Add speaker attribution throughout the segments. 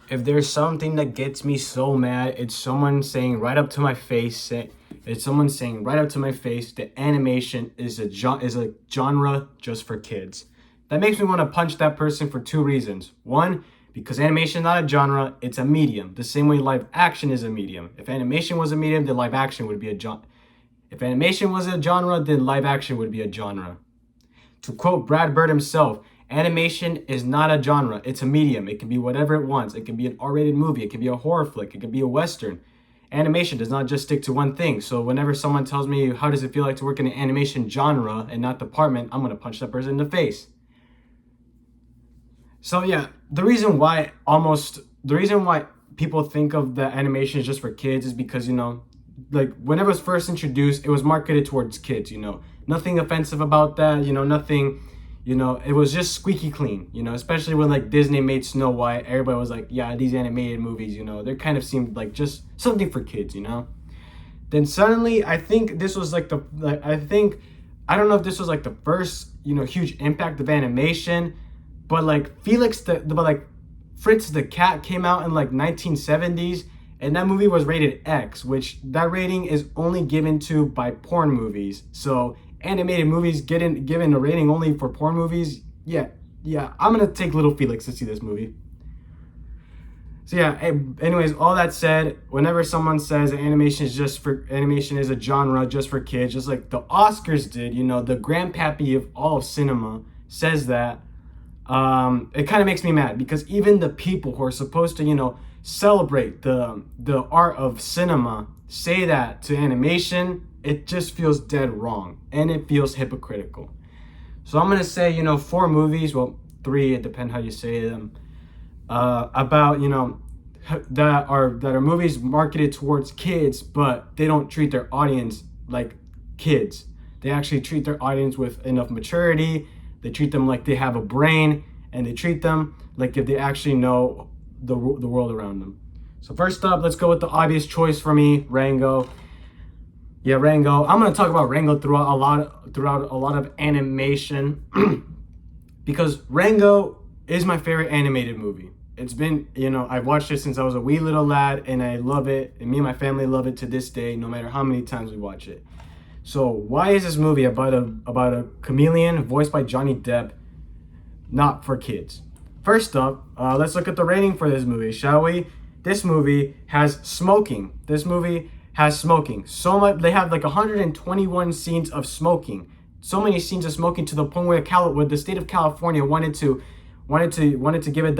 Speaker 1: If there's something that gets me so mad, it's someone saying right up to my face, it's someone saying right up to my face that animation is a genre just for kids. That makes me want to punch that person for two reasons. One, because animation is not a genre, it's a medium. The same way live action is a medium. If animation was a medium, then live action would be a genre. If animation was a genre, then live action would be a genre. To quote Brad Bird himself, animation is not a genre, it's a medium. It can be whatever it wants. It can be an R-rated movie, it can be a horror flick, it can be a Western. Animation does not just stick to one thing. So whenever someone tells me how does it feel like to work in an animation genre and not department, I'm gonna punch that person in the face. So yeah, the reason why people think of the animation is just for kids is because, like when it was first introduced, it was marketed towards kids, Nothing offensive about that, nothing, it was just squeaky clean, especially when like Disney made Snow White, everybody was like, yeah, these animated movies, they kind of seemed like just something for kids, Then suddenly, I think this was like I don't know if this was like the first, huge impact of animation, but like Fritz the Cat came out in like 1970s, and that movie was rated X, which that rating is only given to by porn movies. So animated movies given a rating only for porn movies, yeah, I'm gonna take little Felix to see this movie. So yeah, anyways, all that said, whenever someone says animation is a genre just for kids, just like the Oscars did, the grandpappy of all of cinema says that, it kind of makes me mad because even the people who are supposed to, celebrate the art of cinema say that to animation. It just feels dead wrong and it feels hypocritical. So I'm gonna say, 4 movies, well, 3, it depends how you say them, about that are movies marketed towards kids, but they don't treat their audience like kids. They actually treat their audience with enough maturity. They treat them like they have a brain, and they treat them like if they actually know the world around them. So first up, let's go with the obvious choice for me, Rango. Yeah, Rango. I'm gonna talk about Rango throughout a lot of animation because Rango is my favorite animated movie. It's been, I've watched it since I was a wee little lad, and I love it, and me and my family love it to this day, no matter how many times we watch it. So why is this movie about a chameleon voiced by Johnny Depp not for kids? First up, let's look at the rating for this movie, shall we? This movie has smoking. So much. They have like 121 scenes of smoking. So many scenes of smoking to the point where the state of California wanted to give it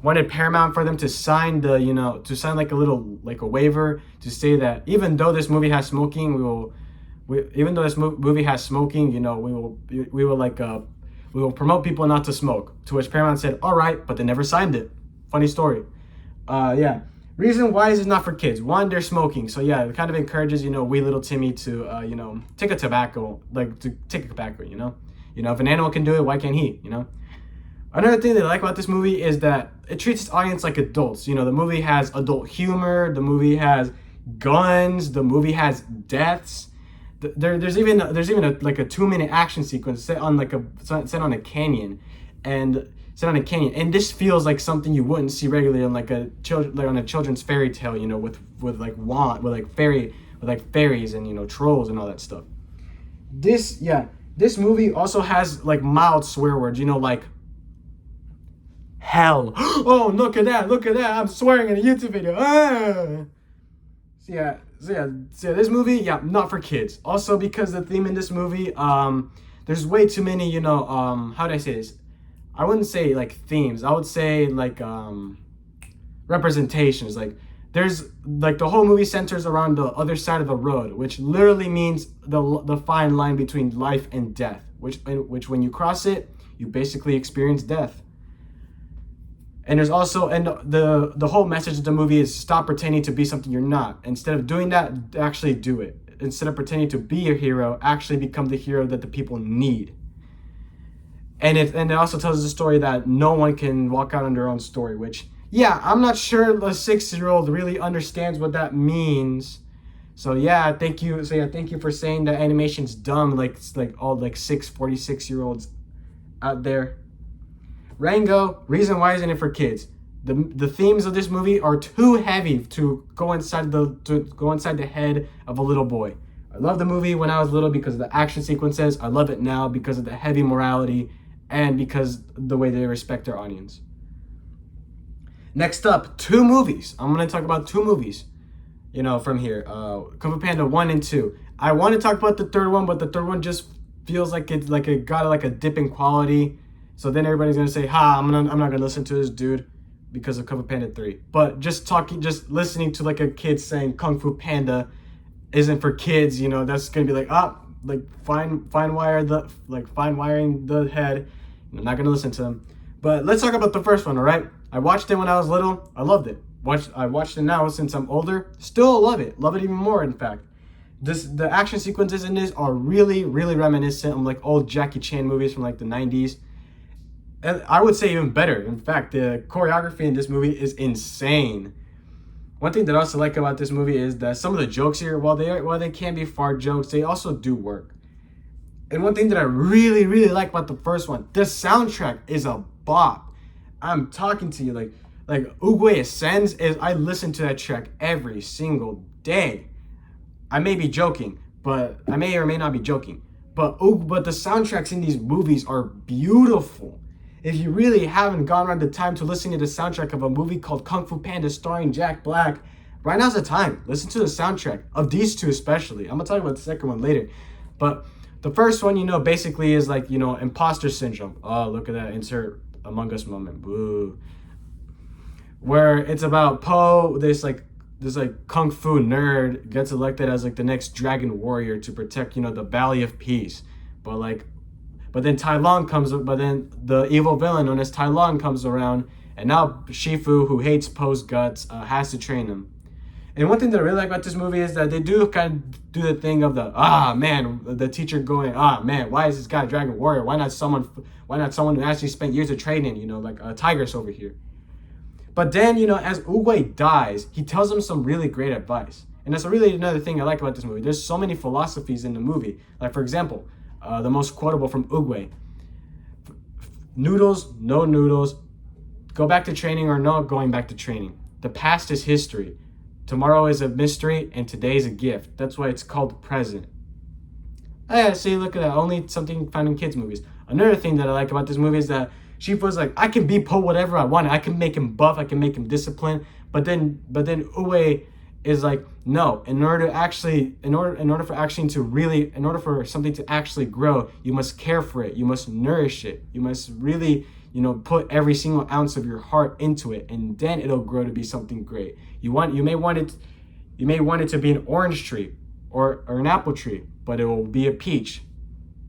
Speaker 1: wanted Paramount for them to sign like a waiver to say that even though this movie has smoking, we will promote people not to smoke. To which Paramount said, all right, but they never signed it. Funny story. Yeah. Reason why is it not for kids? One, they're smoking. So yeah, it kind of encourages, wee little Timmy to, take a tobacco. If an animal can do it, why can't he, Another thing that I like about this movie is that it treats its audience like adults. The movie has adult humor. The movie has guns. The movie has deaths. There's even a 2-minute action sequence set on a canyon, and this feels like something you wouldn't see regularly on on a children's fairy tale, with fairies and trolls and all that stuff. This movie also has like mild swear words, like hell. Oh, look at that! I'm swearing in a YouTube video. Ah! So this movie, not for kids. Also because the theme in this movie, there's way too many, how do I say this? I wouldn't say like themes. I would say like representations. Like there's like the whole movie centers around the other side of the road, which literally means the fine line between life and death. Which when you cross it, you basically experience death. And there's also, and the whole message of the movie is stop pretending to be something you're not. Instead of doing that, actually do it. Instead of pretending to be a hero, actually become the hero that the people need. And it also tells the story that no one can walk out on their own story, which, I'm not sure the 6-year-old really understands what that means. So thank you. Thank you for saying that animation's dumb, like all 46-year-olds out there. Rango, reason why isn't it for kids? The themes of this movie are too heavy to go inside the head of a little boy. I love the movie when I was little because of the action sequences. I love it now because of the heavy morality and because the way they respect their audience. Next up, 2 movies. I'm gonna talk about 2 movies. From here, Kung Fu Panda 1 and 2. I want to talk about the third one, but the third one just feels like it got like a dip in quality. So then everybody's gonna say, I'm not gonna listen to this dude because of Kung Fu Panda 3. But just listening to like a kid saying Kung Fu Panda isn't for kids, that's gonna be fine wiring the head. I'm not gonna listen to them. But let's talk about the first one, all right? I watched it when I was little. I loved it. I watched it now since I'm older. Still love it. Love it even more, in fact. The action sequences in this are really, really reminiscent of like old Jackie Chan movies from like the 90s. And I would say even better. In fact, the choreography in this movie is insane. One thing that I also like about this movie is that some of the jokes here, while they can be fart jokes, they also do work. And one thing that I really, really like about the first one, the soundtrack is a bop. I'm talking to you like Oogway Ascends I listen to that track every single day. I may be joking, but I may or may not be joking. But the soundtracks in these movies are beautiful. If you really haven't gone around the time to listen to the soundtrack of a movie called Kung Fu Panda starring Jack Black, right now's the time. Listen to the soundtrack of these 2 especially. I'm gonna talk about the second one later. But the first one, basically is like, imposter syndrome. Oh, look at that, insert Among Us moment. Boo. Where it's about Po, this kung fu nerd gets elected as like the next dragon warrior to protect, the Valley of Peace. But then Tai Lung but then the evil villain known as Tai Lung comes around, and now Shifu, who hates Po's guts, has to train him. And one thing that I really like about this movie is that they do kind of do the thing of the teacher going, why is this guy a dragon warrior? Why not someone who actually spent years of training, like Tigress over here? But then, as Oogway dies, he tells him some really great advice. And that's really another thing I like about this movie. There's so many philosophies in the movie. Like, for example, the most quotable from Oogway. Noodles, no noodles. Go back to training or not going back to training. The past is history. Tomorrow is a mystery and today is a gift. That's why it's called the present. Yeah, see, look at that. Only something found in kids' movies. Another thing that I like about this movie is that Shifu's like, I can be Po whatever I want. I can make him buff. I can make him disciplined. But then Oogway is like, no. In order for something to actually grow, you must care for it. You must nourish it. You must really, put every single ounce of your heart into it, and then it'll grow to be something great. You may want it to be an orange tree or an apple tree, but it will be a peach.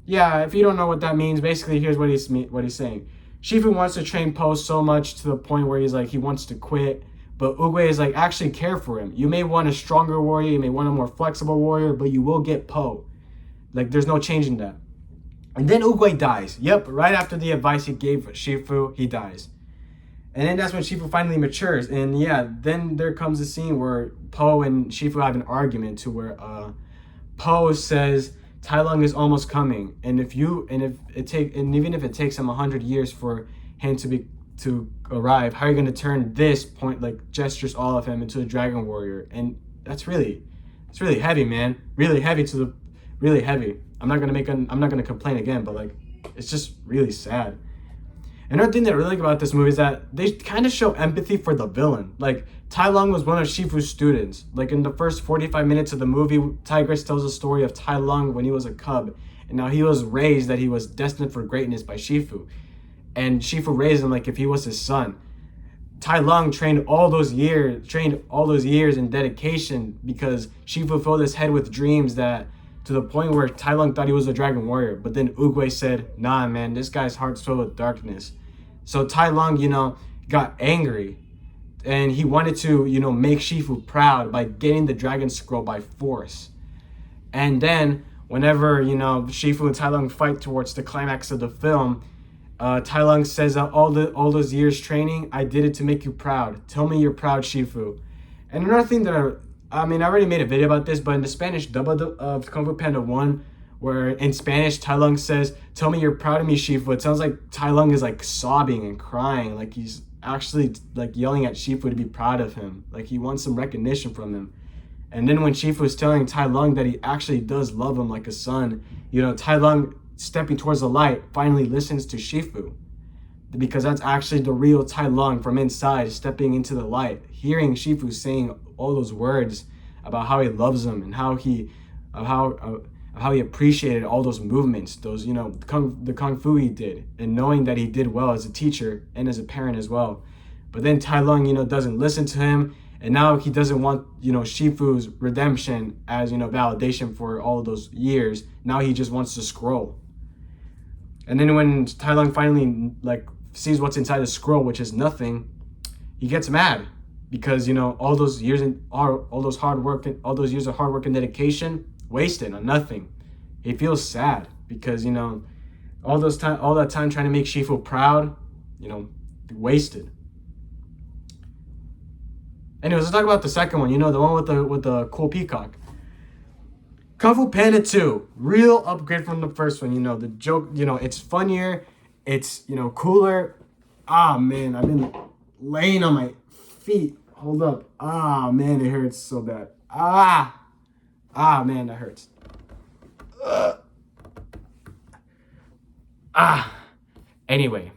Speaker 1: Yeah, if you don't know what that means, basically here's what he's saying. Shifu wants to train Po so much to the point where he's like, he wants to quit. But Oogway is like, actually care for him. You may want a stronger warrior, you may want a more flexible warrior, but you will get Po. Like, there's no changing that. And then Oogway dies. Yep, right after the advice he gave Shifu, he dies. And then that's when Shifu finally matures. And yeah, then there comes a scene where Po and Shifu have an argument to where Po says Tai Lung is almost coming. And even if it takes him 100 years for him to arrive, how are you going to turn this point, like gestures all of him into a dragon warrior? And it's really heavy, man. Really heavy. I'm not gonna complain again, but like, it's just really sad. Another thing that I really like about this movie is that they kind of show empathy for the villain. Like, Tai Lung was one of Shifu's students. Like, in the first 45 minutes of the movie, Tigress tells the story of Tai Lung when he was a cub, and now he was raised that he was destined for greatness by Shifu. And Shifu raised him like if he was his son. Tai Lung trained all those years in dedication because Shifu filled his head with dreams that, to the point where Tai Lung thought he was a dragon warrior. But then Oogway said, nah, man, this guy's heart's filled with darkness. So Tai Lung, got angry. And he wanted to, make Shifu proud by getting the dragon scroll by force. And then, whenever, Shifu and Tai Lung fight towards the climax of the film, Tai Lung says that all those years training, I did it to make you proud. Tell me you're proud, Shifu. And another thing that I already made a video about this, but in the Spanish dub of Kung Fu Panda 1, where in Spanish Tai Lung says, "Tell me you're proud of me, Shifu." It sounds like Tai Lung is like sobbing and crying, like he's actually like yelling at Shifu to be proud of him, like he wants some recognition from him. And then when Shifu is telling Tai Lung that he actually does love him like a son, Tai Lung stepping towards the light finally listens to Shifu, because that's actually the real Tai Lung from inside stepping into the light, hearing Shifu saying all those words about how he loves him and how he appreciated all those movements, those the kung fu he did, and knowing that he did well as a teacher and as a parent as well. But then Tai Lung doesn't listen to him, and now he doesn't want Shifu's redemption as validation for all those years. Now he just wants the scroll. And then when Tai Lung finally sees what's inside the scroll, which is nothing, he gets mad because all those years of hard work and dedication wasted on nothing. He feels sad because all that time trying to make Shifu proud, wasted. Anyways, let's talk about the second one. The one with the cool peacock. Kung Fu Panda 2, real upgrade from the first one. The joke, it's funnier, it's cooler. Ah man, I've been laying on my feet. Hold up. Ah man, it hurts so bad. Ah man, that hurts. Anyway,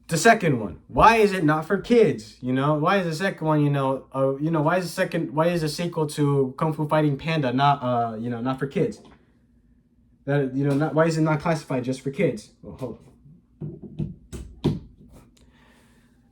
Speaker 1: the second one. Why is it not for kids? Why is the second one? Why is the sequel to Kung Fu Fighting Panda not for kids? That why is it not classified just for kids? Well, hold on.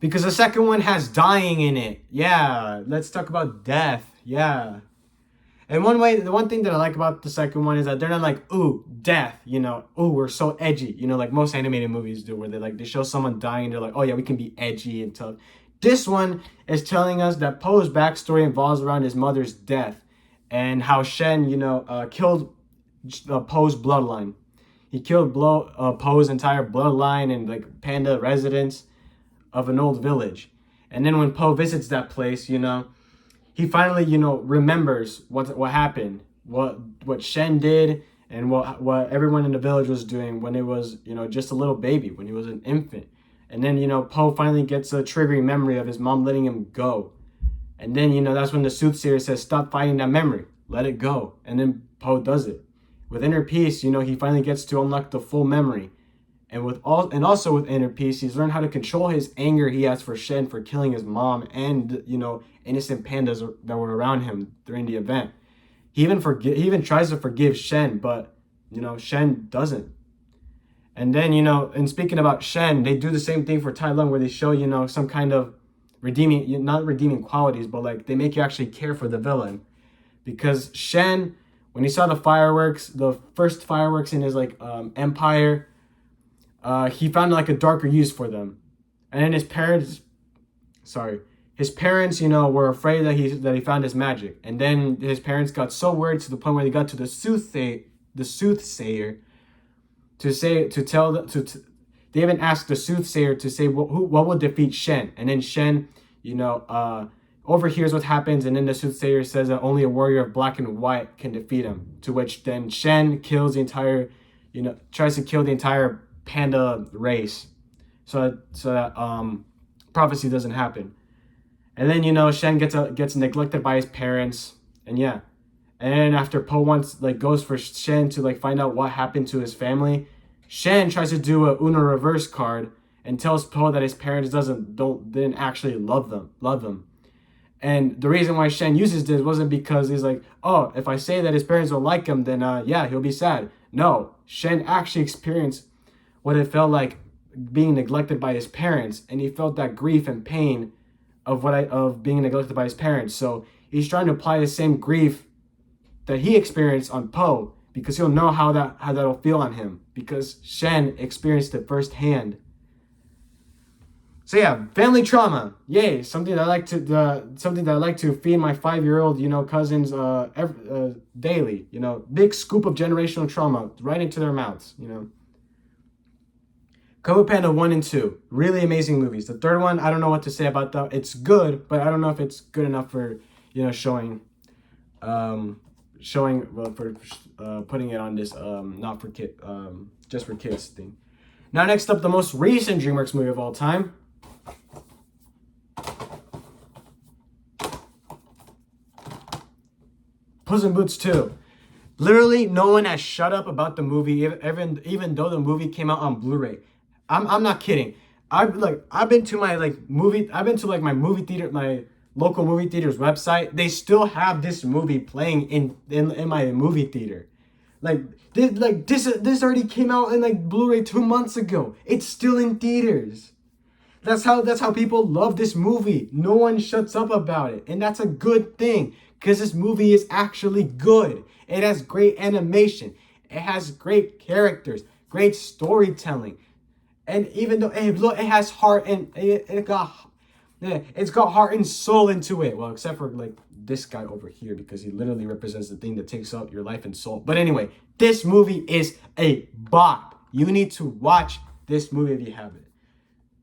Speaker 1: Because the second one has dying in it. Yeah, let's talk about death. Yeah. And the one thing that I like about the second one is that they're not like, ooh, death, ooh, we're so edgy, like most animated movies do, where they show someone dying, they're like, oh yeah, we can be edgy and tough. This one is telling us that Po's backstory involves around his mother's death and how Shen, killed Po's bloodline. He killed Po's entire bloodline and panda residents of an old village. And then when Po visits that place, he finally, remembers what happened, what Shen did, and what everyone in the village was doing when it was, just a little baby, when he was an infant. And then, Po finally gets a triggering memory of his mom letting him go. And then, that's when the soothsayer says, stop fighting that memory, let it go. And then Po does it. With inner peace, he finally gets to unlock the full memory. And also with inner peace, he's learned how to control his anger he has for Shen for killing his mom and innocent pandas that were around him during the event. He even tries to forgive Shen, but Shen doesn't. And then and speaking about Shen, they do the same thing for Tai Lung, where they show some kind of not redeeming qualities, but they make you actually care for the villain, because Shen, when he saw the first fireworks in his empire. He found a darker use for them, and then his parents, were afraid that he found his magic, and then his parents got so worried to the point where they got to the soothsayer, they even asked the soothsayer to say what will defeat Shen, and then Shen, overhears what happens, and then the soothsayer says that only a warrior of black and white can defeat him. To which then Shen kills tries to kill the entire panda race, so that prophecy doesn't happen. And then Shen gets neglected by his parents, and yeah, and then after Po goes for Shen to find out what happened to his family, Shen tries to do a Uno reverse card and tells Po that his parents didn't actually love them. And the reason why Shen uses this wasn't because he's like, oh, if I say that his parents don't like him, then he'll be sad. No, Shen actually experienced what it felt like being neglected by his parents, and he felt that grief and pain of being neglected by his parents. So he's trying to apply the same grief that he experienced on Po, because he'll know how that'll feel on him, because Shen experienced it firsthand. So yeah, family trauma, yay! Something that I like to feed my 5-year-old cousins daily. Big scoop of generational trauma right into their mouths. Kung Fu Panda 1 and 2, really amazing movies. The third one, I don't know what to say about that. It's good, but I don't know if it's good enough for, showing showing, well, for putting it on this not for kid just for kids thing. Now next up, the most recent DreamWorks movie of all time. Puss in Boots 2. Literally, no one has shut up about the movie, even though the movie came out on Blu-ray. I'm not kidding. I've been to my my movie theater, my local movie theater's website. They still have this movie playing in my movie theater. This already came out in like Blu-ray 2 months ago. It's still in theaters. That's how people love this movie. No one shuts up about it, and that's a good thing because this movie is actually good. It has great animation. It has great characters, great storytelling, and even though it has heart and it's got heart and soul into it. Well, except for like this guy over here, because he literally represents the thing that takes out your life and soul. But anyway, this movie is a bop. You need to watch this movie if you haven't.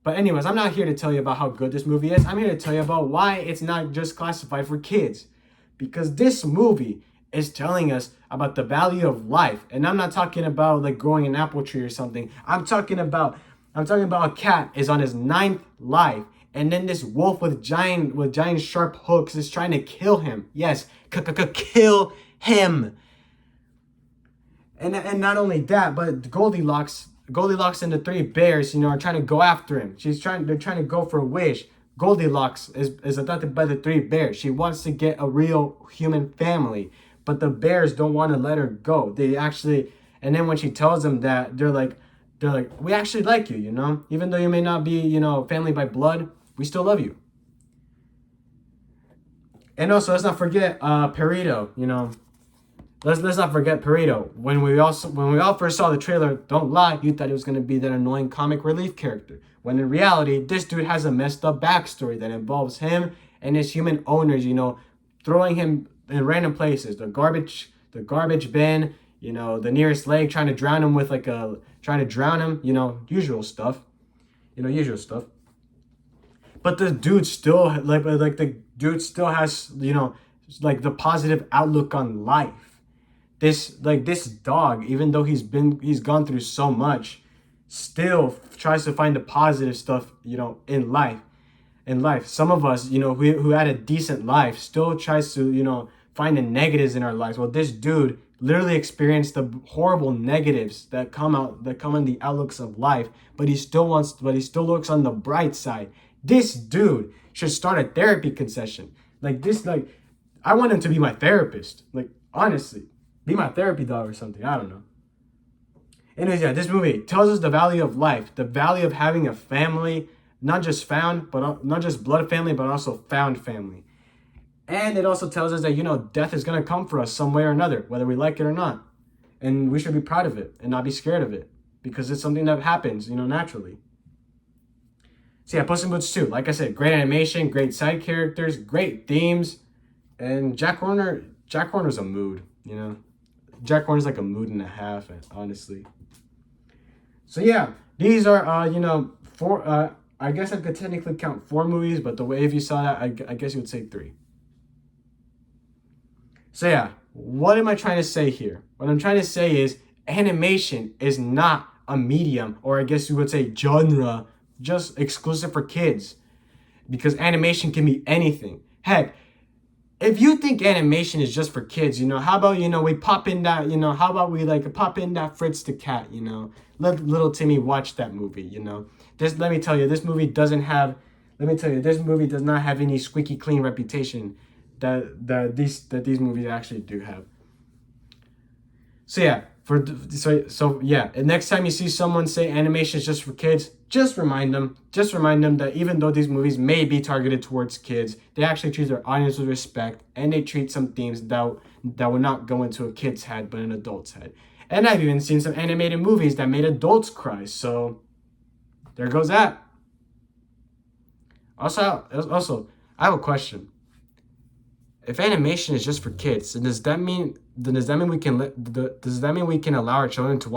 Speaker 1: But anyways, I'm not here to tell you about how good this movie is. I'm here to tell you about why it's not just classified for kids. Because this movie is telling us about the value of life. And I'm not talking about like growing an apple tree or something. I'm talking about a cat is on his 9th life. And then this wolf with giant sharp hooks is trying to kill him. Yes, kill him. And not only that, but Goldilocks and the 3 bears, are trying to go after him. They're trying to go for a wish. Goldilocks is adopted by the 3 bears. She wants to get a real human family, but the bears don't want to let her go. And then when she tells them that, they're like, we actually like you, even though you may not be, family by blood, we still love you. And also, let's not forget Perito, Let's not forget Perito. When we all first saw the trailer, don't lie, you thought it was going to be that annoying comic relief character. When in reality, this dude has a messed up backstory that involves him and his human owners, throwing him in random places. The garbage bin, the nearest lake, trying to drown him, usual stuff. Usual stuff. But the dude still, the dude still has, the positive outlook on life. This dog, even though he's gone through so much, still tries to find the positive stuff, in life. Some of us, who had a decent life, still tries to, find the negatives in our lives. Well, this dude literally experienced the horrible negatives that come in the outlooks of life, but he still looks on the bright side. This dude should start a therapy concession. I want him to be my therapist. Honestly. Be my therapy dog or something. I don't know. Anyways, yeah, this movie tells us the value of life, the value of having a family, not just blood family, but also found family. And it also tells us that, death is going to come for us some way or another, whether we like it or not. And we should be proud of it and not be scared of it, because it's something that happens, naturally. So yeah, Puss in Boots 2. Like I said, great animation, great side characters, great themes. And Jack Horner's a mood, Jack Horner's like a mood and a half, honestly. So yeah, these are, 4, I guess I could technically count 4 movies, but the way if you saw that, I guess you would say 3. So yeah, what am I trying to say here? What I'm trying to say is animation is not a medium, or I guess you would say genre, just exclusive for kids. Because animation can be anything. Heck, if you think animation is just for kids, how about, we pop in that, how about we pop in that Fritz the Cat, let little Timmy watch that movie, let me tell you, this movie does not have any squeaky clean reputation that these movies actually do have. So yeah, and next time you see someone say animation is just for kids, just remind them that even though these movies may be targeted towards kids, they actually treat their audience with respect, and they treat some themes that would not go into a kid's head but an adult's head. And I've even seen some animated movies that made adults cry, so there goes that. Also, I have a question. If animation is just for kids, then does that mean we can allow our children to watch